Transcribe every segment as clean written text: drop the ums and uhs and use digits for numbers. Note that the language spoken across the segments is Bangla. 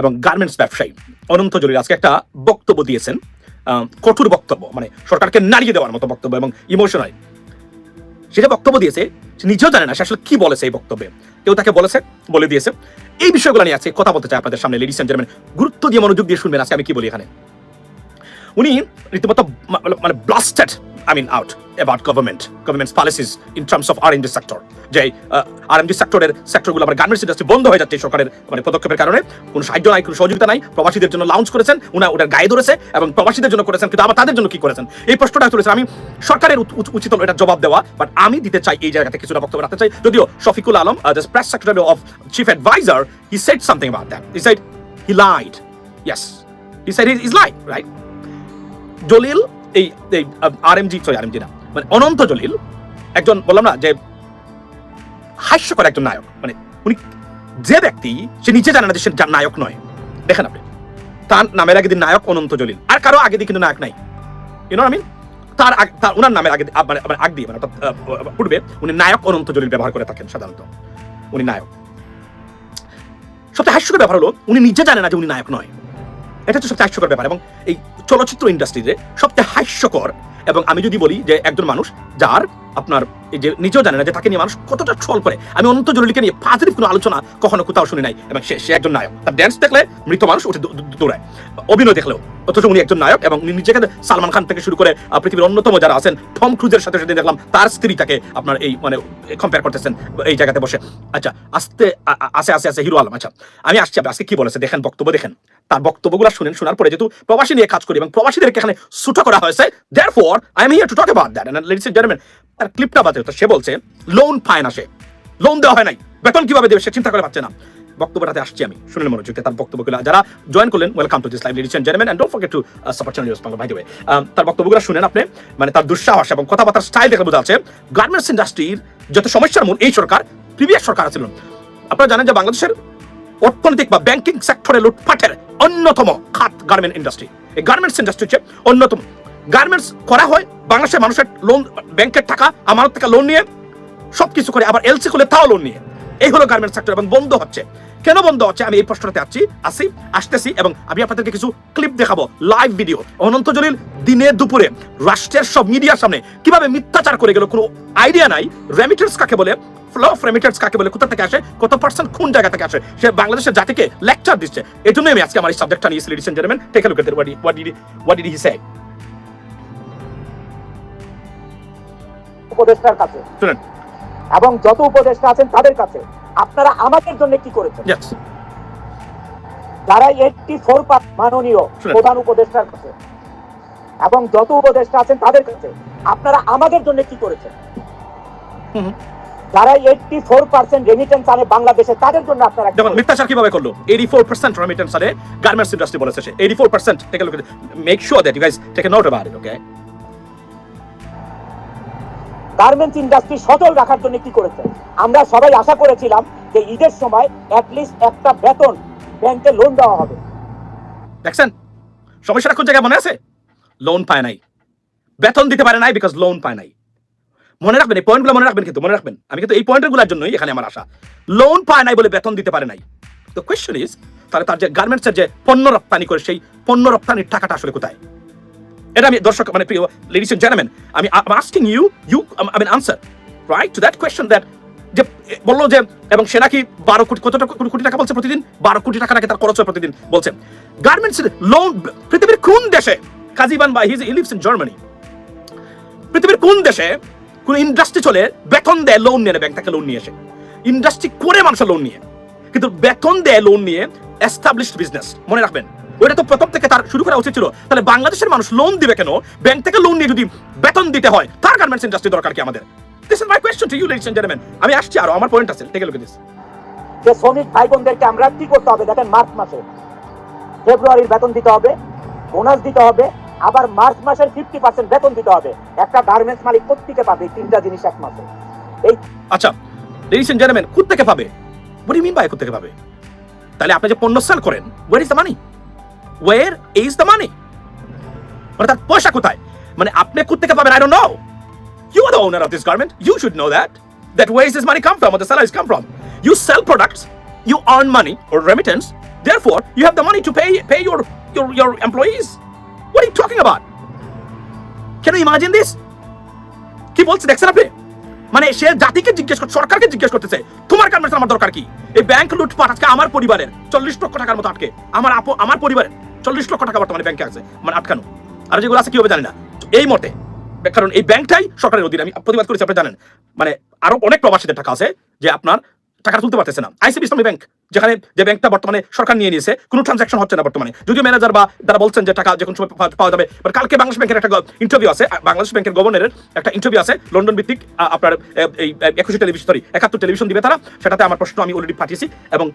এবং গার্মেন্টস ব্যবসায়ী অনন্ত জলিল আজকে একটা বক্তব্য দিয়েছেন, কঠোর বক্তব্য, মানে সরকারকে নাড়িয়ে দেওয়ার মতো বক্তব্য এবং ইমোশনাল। সেটা বক্তব্য দিয়েছে, সে নিজেও জানে না সে আসলে কি বলেছে এই বক্তব্যে, কেউ তাকে বলেছে, বলে দিয়েছে। এই বিষয়গুলো নিয়ে আজকে কথা বলতে চাই আপনাদের সামনে। লেডিস এন্ড জেন্টলম্যান, গুরুত্ব দিয়ে মনোযোগ দিয়ে শুনবেন আজকে আমি কি বলি এখানে। উনি রীতিমতো মানে ব্লাস্টেড out about government's policies in terms of R&D sector, যে R&D সেক্টরগুলো আবার গার্মেন্টস ইন্ডাস্ট্রি বন্ধ হয়ে যাচ্ছে সরকারের মানে পদক্ষেপের কারণে। কোনো সাহায্য নাই, কোনো সহযোগিতা নাই। প্রবাসীদের জন্য লঞ্চ করেছেন, ওটার গায়ে ধরেছে এবং প্রবাসীদের জন্য করেছেন, কিন্তু আবার তাদের জন্য কি করেছেন এই প্রশ্নটা তুলেছেন। আমি সরকারের উচিত হলো এটা জবাব দেওয়া, বাট আমি দিতে চাই এই জায়গাতে কিছুটা বক্তব্য রাখতে চাই। যদিও Shafiqul Alam, the press secretary of chief advisor, he said something about that. He said he lied. Yes, he said he's lied, right? Jalil এই আরএমজি না, মানে অনন্ত জলিল একজন, বললাম না যে হাস্যকর একজন নায়ক। মানে উনি যে ব্যক্তি, সে নিচে জানে না যে সে নায়ক নয়। দেখেন আপনি, তার নামের আগে দিন নায়ক অনন্ত জলিল, আর কারো আগে দিয়ে কিন্তু নায়ক নাই। ইউ নো আই মিন, তার উনার নামের আগে মানে আগ দিয়ে মানে পূর্বে উনি নায়ক অনন্ত জলিল ব্যবহার করে থাকেন সাধারণত। উনি নায়ক। সবচেয়ে হাস্যকর ব্যাপার হলো উনি নিজে জানে না যে উনি নায়ক নয়। এটা হচ্ছে সবচেয়ে হাস্যকর ব্যাপার। এবং এই চলচ্চিত্র ইন্ডাস্ট্রিতে সবচেয়ে হাস্যকর, এবং আমি যদি বলি যে একজন মানুষ যার আপনার এই যে নিজেও জানে না যে তাকে নিয়ে মানুষ কতটা ট্রল করে। আমি অনন্ত জলিলকে নিয়ে পজিটিভ কোনো আলোচনা কখনো কোথাও শুনি নাই। এবং সে একজন নায়ক, তার ড্যান্স দেখলে মৃত মানুষ উঠে দৌড়ায়, অভিনয় দেখলেও। অথচ উনি একজন নায়ক, এবং নিজেকে সালমান খান থেকে শুরু করে পৃথিবীর অন্যতম যারা আছেন, টম ক্রুজের সাথে সাথে দেখলাম তার স্ত্রী তাকে আপনার এই মানে কম্পেয়ার করতেছেন এই জায়গাতে বসে। আচ্ছা, আস্তে হিরো আলম। আচ্ছা, আমি আসছি আজকে কি বলেছে দেখেন, বক্তব্য দেখেন। তার বক্তব্যগুলো শুনেন, শোনার পরে যেহেতু প্রবাসী নিয়ে কাজ করি এবং প্রবাসীদেরকে এখানে ছুটা করা হয়েছে, therefore I am here to talk about that. And ladies and gentlemen, তার ক্লিপটা বাজে, তো সে বলছে লোন পায় না, সে লোন দেওয়া হয় নাই, বেতন কিভাবে দেবে সে চিন্তা করে পাচ্ছে না। বক্তব্যটাতে আসছি আমি, শুনেন মনোযোগ দিয়ে তার বক্তব্যগুলো। যারা জয়েন করলেন, welcome to this live ladies and gentleman, and don't forget to support channel news Bangla by the way. তার বক্তব্যগুলো শুনেন আপনি, মানে তার দুঃসাহস এবং কথাবার্তার স্টাইল দেখে বোঝা যাচ্ছে গার্মেন্টস ইন্ডাস্ট্রির যত সমস্যার মূল এই সরকার, প্রিভিয়াস সরকার ছিল। আপনারা জানেন যে বাংলাদেশের অর্থনৈতিক বা ব্যাংকিং সেক্টরে লুটপাটের অন্যতম খাত গার্মেন্ট ইন্ডাস্ট্রি। এই গার্মেন্টস ইন্ডাস্ট্রি হচ্ছে অন্যতম। গার্মেন্টস করা হয় বাংলাদেশের মানুষের লোন, ব্যাংকের টাকা আমানত থেকে লোন নিয়ে সবকিছু করে, আবার এলসি করলে তাও লোন নিয়ে। এই হলো গার্মেন্টস সেক্টর, এবং বন্ধ হচ্ছে। কেন বন্ধ হচ্ছে আমি এই প্রশ্নটাতে আসতেছি, এবং আমি আপনাদেরকে কিছু ক্লিপ দেখাবো, লাইভ ভিডিও। অনন্ত জলিল দিনে দুপুরে রাষ্ট্রের সব মিডিয়ার সামনে কিভাবে মিথ্যাচার করে গেল, কোনো আইডিয়া নাই। রেমিটেন্স কাকে বলে, ফ্লো অফ রেমিটেন্স কাকে বলে, কোথা থেকে আসে, কত পার্সেন্ট কোন জায়গা থেকে আসে, সে বাংলাদেশের জাতিকে লেকচার দিচ্ছে। এই জন্যই আমি আজকে আমার এই সাবজেক্টটা নিয়েছি। Ladies and gentleman, take a look at it. What did he say? উপদেষ্টার কাছে শুনেন, এবং যত উপদেষ্টা আছেন তাদের কাছে, আপনারা আমাদের জন্য কি করেছেন? যারা 84 মাননীয় প্রধান উপদেষ্টার কাছে এবং যত উপদেষ্টা আছেন তাদের কাছে, আপনারা আমাদের জন্য কি করেছেন? যারা 84% রেমিটেন্স আনে বাংলাদেশে, তাদের জন্য আপনারা যেমন মিথ্যাচার কিভাবে করলো। 84% রেমিটেন্স আনে গার্মেন্টস ইন্ডাস্ট্রি বলেছে সে। 84%। Take a look at it. Make sure that you guys take a note about it, okay? Garments industry সচল রাখার জন্য কি করেছেন? আমরা সবাই আশা করেছিলাম যে ঈদের সময় অ্যাটলিস্ট একটা বেতন ব্যাংকে লোন দেওয়া হবে। দেখছেন সমস্যাটা কোন জায়গায় মনে আছে? লোন পায় নাই, বেতন দিতে পারে নাই, বিকজ লোন পায় নাই। মনে রাখবেন এই পয়েন্টগুলো, মনে রাখবেন, কিন্তু মনে রাখবেন আমি কিন্তু এই পয়েন্টগুলোর জন্যই এখানে আমার আশা। লোন পায় নাই বলে বেতন দিতে পারে নাই। তো কোয়েশ্চন ইজ, তাহলে তার যে গার্মেন্টসের যে পণ্য রপ্তানি করে, সেই পণ্য রপ্তানির টাকাটা আসলে কোথায়? এটা আমি দর্শক, মানে প্রিয় লেডিস এন্ড জেন্টলম্যান, আমি asking you I mean answer right to that question. That যে বললো যে, এবং সে নাকি 12 কোটি, কত কোটি টাকা বলছে প্রতিদিন, 12 কোটি টাকা নাকি তার খরচ হয় প্রতিদিন বলছে। গার্মেন্টসের লোন পৃথিবীর কোন দেশে, কাজিবান ভাই হি লিভস ইন জার্মানি, পৃথিবীর কোন দেশে কোন ইন্ডাস্ট্রি চলে বেতন দেয় লোন নিয়ে, ব্যাংক থেকে লোন নিয়ে এসে ইন্ডাস্ট্রি করে মানুষের লোন নিয়ে, কিন্তু বেতন দেয় লোন নিয়ে এস্টাবলিশড বিজনেস। মনে রাখবেন, ওইটা তো প্রথম থেকে তার শুরু করা উচিত ছিল। তাহলে বাংলাদেশের মানুষ লোন দিবে কেন? ব্যাংক থেকে লোন নিয়ে যদি বেতন দিতে হয়, তার গার্মেন্টস ইন্ডাস্ট্রি দরকার কি আমাদের? This is my question to you ladies and gentleman. আমি আসছি, আরো আমার পয়েন্ট আছে, take a look at this. যে শ্রমিক ভাই বোনদেরকে আমরা কি করতে হবে দেখেন, মার্চ মাসে ফেব্রুয়ারির বেতন দিতে হবে, বোনাস দিতে হবে, আবার মার্চ মাসের 50% বেতন দিতে হবে। একটা গার্মেন্টস মালিক কোত্থেকে পাবে তিনটা জিনিস এক মাসে? এই আচ্ছা লেডিস এন্ড জেন্টলম্যান, কোত্থেকে পাবে? What do you mean by কোত্থেকে পাবে? তাহলে আপনি যে পণ্য সেল করেন, where is the money? Where is the money? মানে তার পয়সা কোথায়? মানে আপনি কোত্থেকে পাবেন? I don't know. You are the owner of this garment. You should know that where does this money come from, or the salaries come from. You sell products, you earn money or remittance, Therefore, you have the money to pay your employees. What are you talking about? Can you imagine this? কি বলছে দেখছেন আপনি? মানে সে জাতিকে জিজ্ঞেস করছে, সরকারকে জিজ্ঞেস করতেছে তোমার গার্মেন্টস আমার দরকার কি? এই ব্যাংক লুটপাট আজকে আমার পরিবারের 40 লক্ষ টাকার মতো আটকে, আমার পরিবারের 40 লক্ষ টাকা বর্তমানে ব্যাংকে আছে, মানে আটকানো। আর যেগুলো আছে কি হবে জানি না এই মতে, কারণ এই ব্যাংকটাই সরকারের অধীনে। আমি প্রতিবাদ করেছি, আপনি জানেন, মানে আরো অনেক প্রবাসীদের টাকা আছে যে আপনার টাকা তুলতে পারতেছে না। আইসিবি ইসলামী ব্যাংক, যেখানে যে ব্যাংকটা বর্তমানে সরকার নিয়ে নিয়েছে, কোনো ট্রানজাকশন হচ্ছে না বর্তমানে, যদিও ম্যানেজার বা তারা বলছেন যে টাকা যে কোনো সময় পাওয়া যাবে। বাট কালকে বাংলাদেশ ব্যাংকের একটা ইন্টারভিউ আছে, বাংলাদেশ ব্যাংকের গভর্নরের একটা ইন্টারভিউ আছে লন্ডন ভিত্তিক, আপনার এই 21 টেলিভিশন, সরি 71 টেলিভিশন দিবে তারা। সেটাতে আমার প্রশ্ন আমি অলরেডি পাঠিয়েছি এবং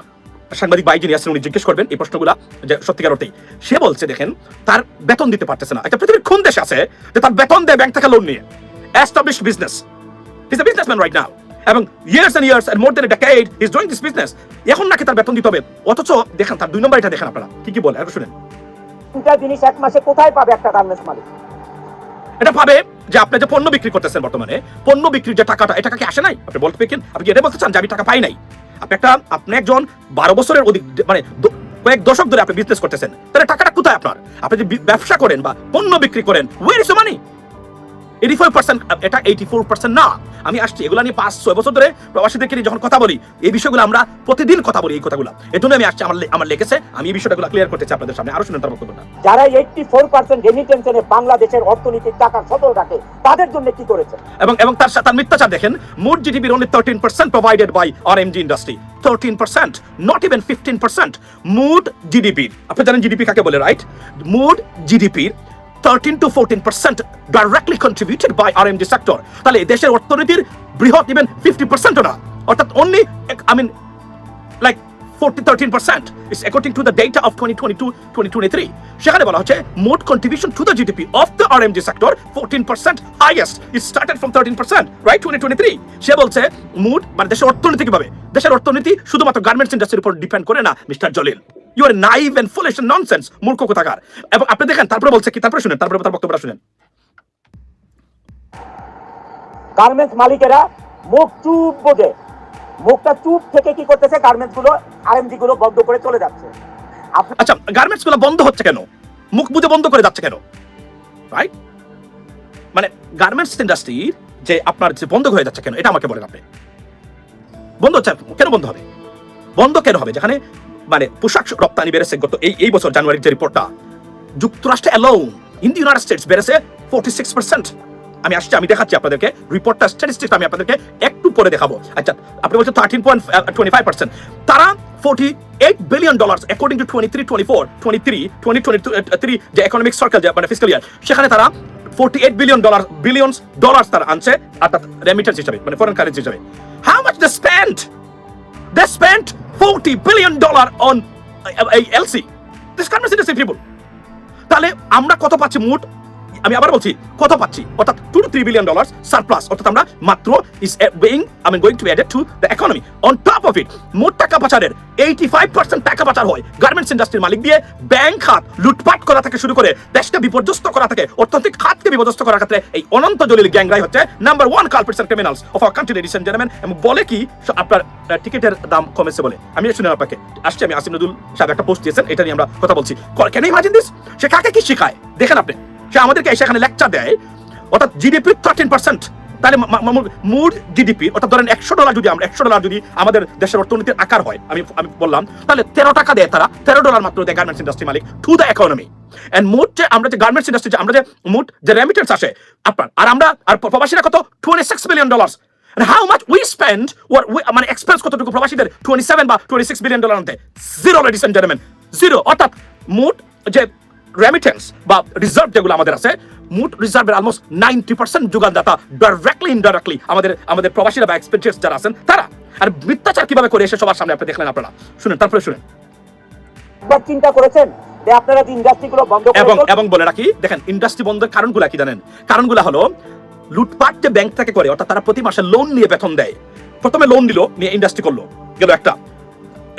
সাংবাদিক ভাই যিনি আছেন উনি জিজ্ঞেস করবেন এই প্রশ্নগুলা, যে সত্যিকার অর্থেই সে বলছে দেখেন তার বেতন দিতে পারতেছে না। একটা পৃথিবীর কোন দেশ আছে যে তার বেতন দেয় ব্যাংক থেকে লোন নিয়ে? Established business, he is a businessman right now, এবং years and more than a decade he is doing this business। এখন নাকি তার বেতন দিতে হবে, অথচ দেখেন তার 2 নম্বর এটা দেখেন আপনারা কি বলে, একটু শুনেন। দুটা জিনিস এক মাসে কোথায় পাবে একটা গার্মেন্টস মালিক? এটা পাবে যে আপনি যে পণ্য বিক্রি করতেছেন বর্তমানে, পণ্য বিক্রির যে টাকাটা, এটা কি আসে নাই? আপনি বলতে পারেন, আপনি এটা বলতে চান যে আমি টাকা পাই নাই? আপনি একজন 12 বছরের অধিক, মানে কয়েক দশক ধরে আপনি বিজনেস করতেছেন, তাহলে টাকাটা কোথায় আপনার? আপনি যে ব্যবসা করেন বা পণ্য বিক্রি করেন, where is your money? 84%, এটা 84% না। আমি আসছি এগুলো নিয়ে 5-6 বছর ধরে প্রবাসীদেরকে নিয়ে যখন কথা বলি, এই বিষয়গুলো আমরা প্রতিদিন কথা বলি, এই কথাগুলো। এর জন্য আমি আসছি, আমার লেগেছে, আমি এই বিষয়টাগুলো ক্লিয়ার করতে চাই আপনাদের সামনে। আরো শুনেন তার বক্তব্যটা। যারা 84% রেমিটেন্সে বাংলাদেশের অর্থনীতির টাকা সচল রাখে, তাদের জন্য কি করেছে? এবং তার মিথ্যাচার দেখেন। মোট জিডিপির only 13% provided by RMG industry, 13%, not even 15%। মোট জিডিপি, আপনি জানেন জিডিপি কাকে বলে, রাইট? মোট জিডিপির 13 to 14% directly contributed by RMG sector। তাহলে দেশের অর্থনীতির বৃহৎ ইভেন 50% না, অর্থাৎ only like 13% is according to the data of 2022-2023। সেখানে বলা হচ্ছে মোট contribution to the GDP of the RMG sector 14% highest, it started from 13%, right? 2023 সে বলছে মোট, মানে দেশের অর্থনীতি কিভাবে, দেশের অর্থনীতি শুধুমাত্র গার্মেন্টস ইন্ডাস্ট্রির উপর ডিপেন্ড করে না mister Jalil. You are naive and foolish and nonsense, মূর্খ কোথাকার। এবং আপনি দেখেন তারপরে বলছে কি, তারপরে শুনেন, তারপরে তার বক্তব্যটা শুনেন। গার্মেন্টস মালিকেরা মুখ চুপ বোঝে, মুখটা চুপ থেকে কি করতেছে, গার্মেন্টস গুলো আরএমজি গুলো বন্ধ করে চলে যাচ্ছে। আচ্ছা, গার্মেন্টস গুলো বন্ধ হচ্ছে কেন? মুখ বুঝে বন্ধ করে যাচ্ছে কেন, রাইট? মানে গার্মেন্টস ইন্ডাস্ট্রি যে আপনার যে বন্ধ হয়ে যাচ্ছে কেন, এটা আমাকে বলেন আপনি। বন্ধ হচ্ছে কেন? বন্ধ হবে, বন্ধ কেন হবে? যেখানে মানে পোশাক রপ্তানি বেড়েছে গত এই বছর জানুয়ারির যে রিপোর্টটা, যুক্তরাষ্ট্রে alone in the United states বেড়েছে 46%। আমি আসছি, আমি দেখাচ্ছি আপনাদেরকে রিপোর্টটা, স্ট্যাটিস্টিক্স আমি আপনাদেরকে একটু পরে দেখাবো। আচ্ছা, আপনি বলছেন 13.25%, তারা $48 billion অ্যাকর্ডিং টু 2023 যে ইকোনমিক সার্কেল, যে মানে ফিসক্যাল ইয়ার, সেখানে তারা $48 billion তারা আনছে, অর্থাৎ রেমিটেন্স হিসাবে, মানে ফরেন কারেন্সি হিসাবে। How much they spent? They spent $40 billion on LC, this garment industry people। তাহলে আমরা কত পাচ্ছি মোট? আমি আবার বলছি কত পাচ্ছি, অর্থাৎ $2 to $3 billion সারপ্লাস, অর্থাৎ আমরা মাত্র is being going to be added to the economy। On top of it, মোট টাকা পাচারের 85% টাকা পাচার হয় গার্মেন্টস ইন্ডাস্ট্রির মালিক দিয়ে। ব্যাংক খাত লুটপাট করা থেকে শুরু করে দেশকে বিপর্যস্ত করা থেকে অর্থনৈতিক খাতকে বিপর্যস্ত করার ক্ষেত্রে এই অনন্ত জলিল গ্যাংরাই হচ্ছে number 1 culprits and criminals of our country, ladies and gentleman. এবং বলে কি আপনার টিকিটের দাম কমেছে বলে। আমি শুনে আপনাকে আসছি, আমি আসিম নজরুল সাহেব একটা পোস্ট দিয়েছেন, এটা নিয়ে আমরা কথা বলছি। Can you imagine this? সে কাকে কি শেখায় দেখেন আপনি। সে আমাদেরকে সেখানে লেকচার দেয়, অর্থাৎ জিডিপি 13%। তাহলে মোট জিডিপি, অর্থাৎ ধরেন $100 যদি আমরা $100 যদি আমাদের দেশের অর্থনীতির আকার হয়, আমি বললাম, তাহলে 13 টাকা দেয় তারা, $13 মাত্র দেয় গার্মেন্টস ইন্ডাস্ট্রি মালিক টু দ্য ইকোনমি। এন্ড মোট যে আমরা যে গার্মেন্টস ইন্ডাস্ট্রি, আমরা যে মোট যে রেমিটেন্স আসে আপনার, আর প্রবাসীরা কত $26 billion। And how much we spend, মানে এক্সপেন্স কতটুকু প্রবাসীদের? $27 বা $26 billion আনতে? Zero, ladies and gentleman, zero. অর্থাৎ মোট যে রেমিটেন্স বা রিজার্ভ যেগুলো আমাদের আছে, মোট রিজার্ভের অলমোস্ট 90% যোগানদাতা ডাইরেক্টলি ইনডাইরেক্টলি আমাদের প্রবাসীরা বা এক্সপেন্সার্স যারা আছেন তারা। আর মিথ্যাচার কিভাবে করে এসে সবার সামনে আপনি দেখলেন, আপনারা শুনেন, তারপরে শুনেন। চিন্তা করেছেন যে আপনারা যে ইন্ডাস্ট্রিগুলো বন্ধ করে, এবং বলে রাখি, দেখেন ইন্ডাস্ট্রি বন্ধের কারণগুলো কি জানেন? কারণগুলো হলো লুটপাট যে ব্যাংক থেকে করে, অর্থাৎ তারা প্রতি মাসে লোন নিয়ে বেতন দেয়। প্রথমে লোন দিল, নিয়ে ইন্ডাস্ট্রি করলো, গেল একটা।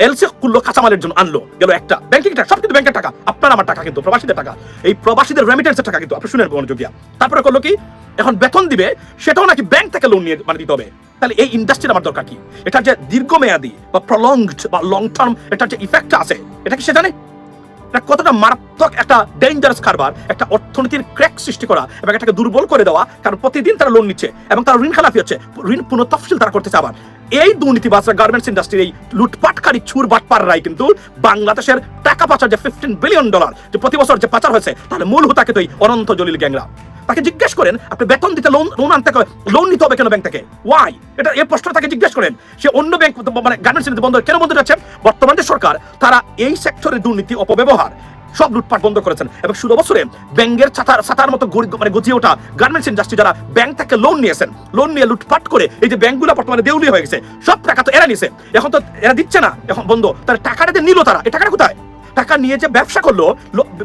এলসি করলো, কাঁচামালের জন্য আনলো, গেল একটা। ব্যাংকিং টাকা, সব কিন্তু ব্যাংকের টাকা, আপনার আমার টাকা কিন্তু প্রবাসীদের টাকা, এই প্রবাসীদের রেমিটেন্সের টাকা কিন্তু। আপনি শুনেন মনোযোগ দিয়া। তারপরে করলো কি, এখন বেতন দিবে, সেটাও নাকি ব্যাংক থেকে লোন নিয়ে মানে দিতে হবে। তাহলে এই ইন্ডাস্ট্রির আমার দরকার কি? এটা যে দীর্ঘমেয়াদী বা প্রলংড বা লং টার্ম এটা যে ইফেক্ট আছে, এটা কি সে জানে? এটা কতটা মারাত্মক একটা ডেঞ্জারাস কারবার, একটা অর্থনীতির ক্র্যাক সৃষ্টি করা এবং এটাকে দুর্বল করে দেওয়া। কারণ প্রতিদিন তারা লোন নিচ্ছে এবং তারা ঋণ খেলাপি হচ্ছে, ঋণ পুনঃতফসিল তারা করতেছে। আবার এই দুর্নীতিবাজরা, গার্মেন্টস ইন্ডাস্ট্রির এই লুটপাটকারী ছুর বাটপাররাই কিন্তু বাংলাদেশের টাকা পাচার যে $15 বিলিয়ন যে প্রতি বছর যে পাচার হয়েছে, তাহলে মূল হোতাকে তো এই অনন্ত জলিল গ্যাংরা। তাকে জিজ্ঞেস করেন আপনি বেতন দিতে লোন আনতে লোন নিতে হবে কেন ব্যাংক থেকে? ওয়াই? এটা এই প্রশ্ন তাকে জিজ্ঞেস করেন। সে অন্য ব্যাংক মানে গার্মেন্টস বন্ধ কেন বন্ধ যাচ্ছে? বর্তমান যে সরকার তারা এই সেক্টরের দুর্নীতি অপব্যবহার সব লুটপাট বন্ধ করেছেন এবং 16 বছরে ব্যাংকের ছাতার মতো মানে গজিয়ে ওঠা গার্মেন্টস ইন্ডাস্ট্রি যারা ব্যাংক থেকে লোন নিয়েছেন, লোন নিয়ে লুটপাট করে এই যে ব্যাংকগুলো বর্তমানে দেউলিয়া হয়ে গেছে, সব টাকা তো এরা নিছে, এখন তো এরা দিচ্ছে না, এখন বন্ধ। তাহলে টাকাটা যে নিল তারা, এই টাকাটা কোথায়? টাকা নিয়ে যে ব্যবসা করলো,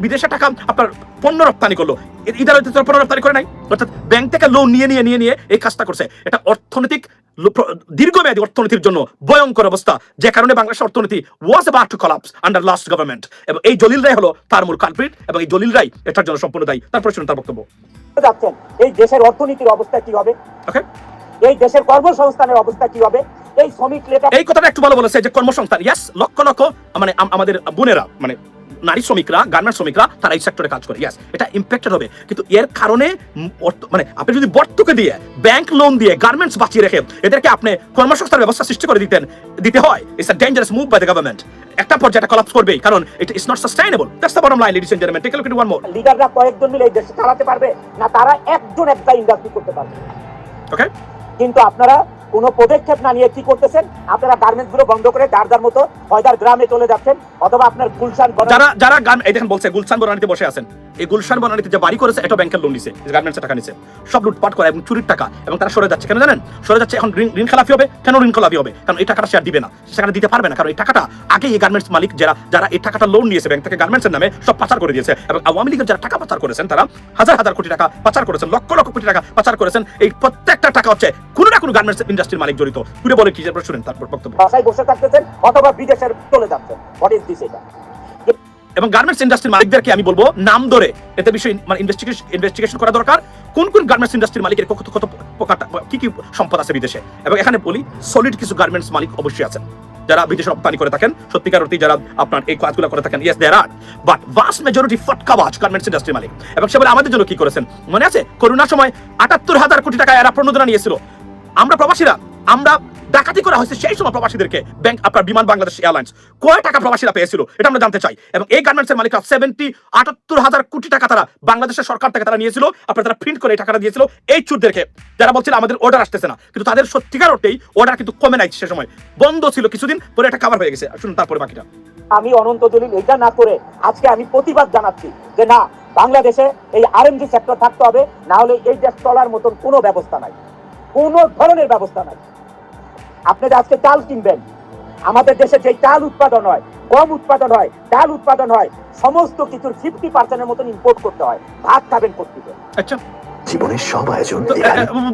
বিদেশে টাকা আপনার পণ্য রপ্তানি করলো, ইদার পণ্য রপ্তানি করে নাই, অর্থাৎ ব্যাংক থেকে লোন নিয়ে এই কাজটা করছে। এটা অর্থনৈতিক দীর্ঘমেয়াদী অর্থনীতির জন্য ভয়ঙ্কর অবস্থা, যে কারণে বাংলাদেশের অর্থনীতি was about to collapse under last government. এবং এই জলিল রায় হলো তার মূল কালপ্রিট এবং এই জলিল রায় এটার জন্য সম্পূর্ণ দায়ী। তারপরে শুনুন তার বক্তব্য। যাচ্ছেন এই দেশের অর্থনীতির অবস্থা কি হবে? ওকে, এই দেশের কর্মসংস্থানের অবস্থা কি হবে? এই শ্রমিক লেবার, এই কথাটা একটু ভালো বলেছে যে কর্মসংস্থান, ইয়েস, লক্ষ লক্ষ মানে আমাদের বোনেরা মানে নারী শ্রমিকরা, গার্মেন্টস শ্রমিকরা তারা এই সেক্টরে কাজ করে, ইয়েস, এটা ইম্প্যাক্টেড হবে। কিন্তু এর কারণে মানে আপনি যদি বর্তকে দিয়ে ব্যাংক লোন দিয়ে গার্মেন্টস বাঁচিয়ে রেখে এদেরকে আপনি কর্মসংস্থানের ব্যবস্থা সৃষ্টি করে দিতে হয়, it's a dangerous move by the government. একটা পর্যায়ে কলাপস করবেই, কারণ it is not sustainable. That's the bottom line, ladies and gentleman. Take a look at one more. লিডাররা কয়েকজন মিলে এই দেশ চালাতে পারবে না, তারা একজন একটা ইন্ডাস্ট্রি করতে পারবে। ওকে, কিন্তু আপনারা কোনো পদক্ষেপ না নিয়ে কি করতেছেন? আপনারা গার্মেন্টস গুলো বন্ধ করে যার মতো হয়দার গ্রামে চলে যাচ্ছেন, অথবা আপনার গুলশান যারা এই দেখেন বলছে গুলশান বনানীতে বসে আছেন, এই গুলশান বনানীতে যে বাড়ি করেছে এটা ব্যাংকের লোন নিছে, গার্মেন্টসের টাকা নিছে, সব লুটপাট করে এবং চুরির টাকা, এবং তারা সরে যাচ্ছে কেন জানেন? সরে যাচ্ছে এখন ঋণ খেলাপি হবে। কেন ঋণ খেলাপি হবে? কারণ এই টাকাটা সে আর দিবে না, সেখানে দিতে পারবে না, কারণ এই টাকাটা আগে এই গার্মেন্টস মালিক যারা এই টাকাটা লোন নিয়েছে ব্যাংক থেকে গার্মেন্টসের নামে সব পাচার করে দিয়েছে। এবং আওয়ামী লীগের যারা টাকা পাচার করেছেন তারা হাজার হাজার কোটি টাকা পাচার করেছেন, লক্ষ লক্ষ কোটি টাকা পাচার করেছেন। এই প্রত্যেকটা টাকা হচ্ছে কোনো না কোনো গার্মেন্টস ইন্ডাস্ট্রির মালিক জড়িত। পুরো বলে কি শুনেন তারপর বক্তব্য। বাসায় বসে থাকতেছেন অথবা বিদেশে চলে যাচ্ছেন। What is this? এটা এবং গার্মেন্টস ইন্ডাস্ট্রির মালিকদেরকে আমি বলবো নাম ধরে এতে বিষয়ে মানে ইনভেস্টিগেশন করা দরকার। কোন গার্মেন্টস ইন্ডাস্ট্রির মালিকের কত কি সম্পদ আছে বিদেশে। এবং এখানে বলি সলিড কিছু গার্মেন্টস মালিক অবশ্যই আছেন যারা বিদেশে রপ্তানি করে থাকেন, সত্যিকার অর্থে যারা আপনার এই কাজগুলো করে থাকেন, yes there are, but vast majority ফটকাবাজ গার্মেন্টস ইন্ডাস্ট্রির মালিক। এবং সেবার আমাদের জন্য কি করেছেন মনে আছে? করোনার সময় 78,000 কোটি টাকা এরা প্রণোদনা নিয়েছিল। আমরা প্রবাসীরা আমরা ডাকাতি করা হয়েছে সেই সময় প্রবাসীদেরকে, ব্যাংক আপনার বিমান বাংলাদেশ এয়ারলাইন্স কয় টাকা প্রবাসীরা পেয়েছিল এটা আমরা জানতে চাই। এবং এই গার্মেন্টসের মালিকরা 78,000 কোটি টাকা তারা বাংলাদেশের সরকার থেকে তারা নিয়েছিল, আপনারা তারা প্রিন্ট করে এই টাকাটা দিয়েছিল এই চুরদেরকে, যারা বলছিল আমাদের অর্ডার আসতেছে না। কিন্তু তাদের সত্যিকার অর্থেই অর্ডার কিন্তু কমে নাই, সে সময় বন্ধ ছিল কিছুদিন পরে এটা কভার হয়ে গেছে। শুনুন তারপরে বাকিটা। আমি অনন্ত জলিল এটা না করে আজকে আমি প্রতিবাদ জানাচ্ছি যে না, বাংলাদেশে এই আরএমজি সেক্টর থাকতে হবে, না হলে এই দেশ চলার মতন কোনো ব্যবস্থা নাই, কোনো ধরনের ব্যবস্থা নাই। আপনি যে আজকে চাল কিনবেন, আমাদের দেশে যে চাল উৎপাদন হয়, গম উৎপাদন হয়, ডাল উৎপাদন হয়, সমস্ত কিছুর 50% মতন ইম্পোর্ট করতে হয়। ভাত খাবেন করতে। আচ্ছা, জীবনের সব আয়োজন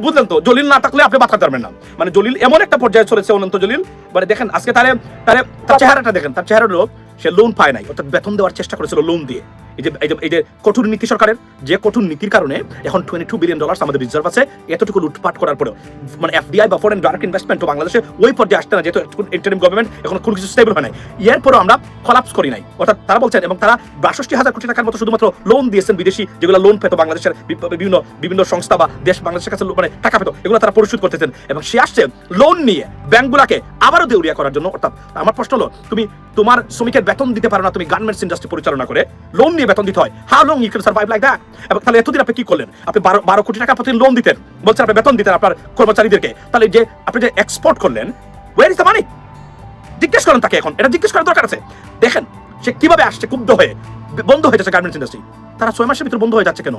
বুঝলেন তো? জলিল না থাকলে আপনি বাঁচাতে পারবেন না। মানে জলিল এমন একটা পর্যায়ে চলেছে, অনন্ত জলিল। মানে দেখেন আজকে তার চেহারাটা দেখেন, তার চেহারা হলো সে লোন পায় নাই, অর্থাৎ বেতন দেওয়ার চেষ্টা করেছিল লোন দিয়ে। এই যে কঠোর নীতি সরকারের, যে কঠোর নীতির কারণে এখন $22 বিলিয়ন আমাদের রিজার্ভ আছে। এতটুকু লুটপাট করার পরেও মানে এফডিআই বা ফরেন ডাইরেক্ট ইনভেস্টমেন্ট বাংলাদেশে ওই পর্যায়ে আসতে না, যেহেতু ইন্টারিম গভর্নমেন্ট এখন কোনো কিছু স্টেবল হয় নাই। এরপরও আমরা কলাপস করি নাই, অর্থাৎ তারা বলছেন। এবং তারা 62,000 কোটি টাকার মতো শুধুমাত্র লোন দিয়েছেন বিদেশি, যেগুলো লোন পেত বাংলাদেশের বিভিন্ন সংস্থা বা দেশ বাংলাদেশের কাছে মানে টাকা পেত, এগুলো তারা পরিশোধ করতেছেন। এবং সে আসছে লোন নিয়ে ব্যাংকগুলোকে আবারও দেউলিয়া করার জন্য। অর্থাৎ আমার প্রশ্ন হলো, তুমি তোমার শ্রমিকের বেতন দিতে পারো না, তুমি গার্মেন্টস ইন্ডাস্ট্রি পরিচালনা করে লোন নিয়ে বেতন দিতে হয়। How long you can survive like that? এবং তাহলে এতদিন আপনি কি করলেন? আপনি 12 কোটি টাকা প্রতি লোন দিতেন, বলছেন আপনি বেতন দিতেন আপনার কর্মচারীদেরকে, তাহলে যে আপনি যে এক্সপোর্ট করলেন, ওয়্যার ইজ দ্য মানি? জিজ্ঞেস করেন তাকে, এখন এটা জিজ্ঞেস করার দরকার আছে। দেখেন সে কিভাবে আসছে, ক্ষুব্ধ হয়ে বন্ধ হয়ে যাচ্ছে গার্মেন্টস ইন্ডাস্ট্রি। তারা 6 মাসের ভিতরে বন্ধ হয়ে যাচ্ছে কেন?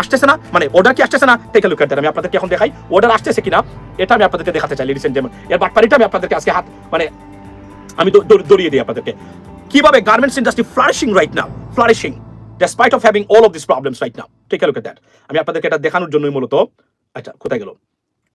আসতেছে না, মানে অর্ডার কি আসতেছে না? Take a look at that. আমি আপনাদেরকে এখন দেখাই অর্ডার আসতেছে কিনা, এটা আমি আপনাদেরকে দেখাতে চাই লেডিস এন্ড জেন্টলম্যান। এর বাটপারিটা আমি আপনাদেরকে আজকে মানে আমি দড়িয়ে দিই আপনাদেরকে কিভাবে garments industry flourishing right now, flourishing despite of having all of these problems right now. Take a look at that. আমি আপনাদেরকে এটা দেখানোর জন্যই মূলত, আচ্ছা কোথায় গেল?